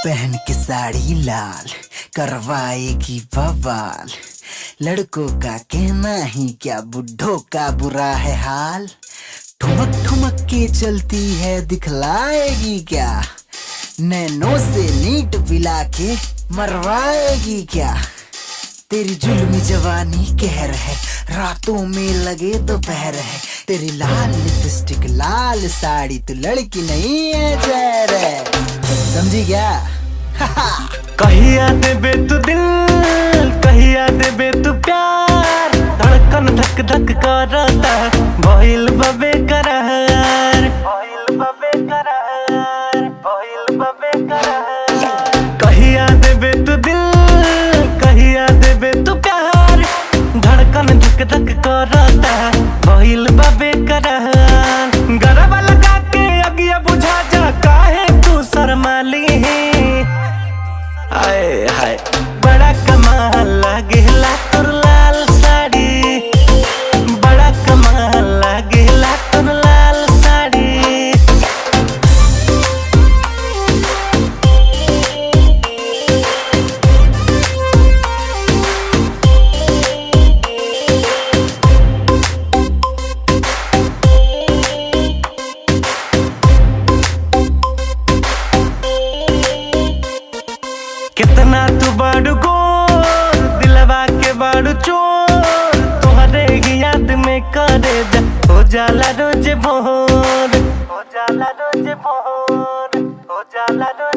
पहन के साड़ी लाल करवाएगी बवाल। लड़कों का कहना ही क्या, बुढ़ों का बुरा है हाल। ठुमक ठुमक के चलती है, दिखलाएगी क्या। नैनों से नीट पिला के मरवाएगी क्या। तेरी जुल्मी जवानी कहर है, रातों में लगे दोपहर है। तेरी लाल लिपस्टिक लाल साड़ी, तू लड़की नहीं है जहर है। समझी क्या? कहिया देबे तू दिल, कहिया देबे तू प्यार। धड़कन धक धक करता भइल बबे करार, भइल बबे करार, भइल बबे करार। कहिया देबे तू दिल, कहिया देबे तू प्यार। धड़कन धक धक करता भइल बबे करार। गरबा लगा के अगिया बुझा जा, काहे तू शर्माली। हाय हाय बड़ा कमाल लागेला तोर लाल साड़ी, बड़ा कमाल लागेला तोर लाल साड़ी। कितना तू बड़ गोर, दिलवा के बड़ चोर। तुहरे ही याद में करे जा, हो जाला रोज भोर, हो जाला रोज भोर, हो जाला रोज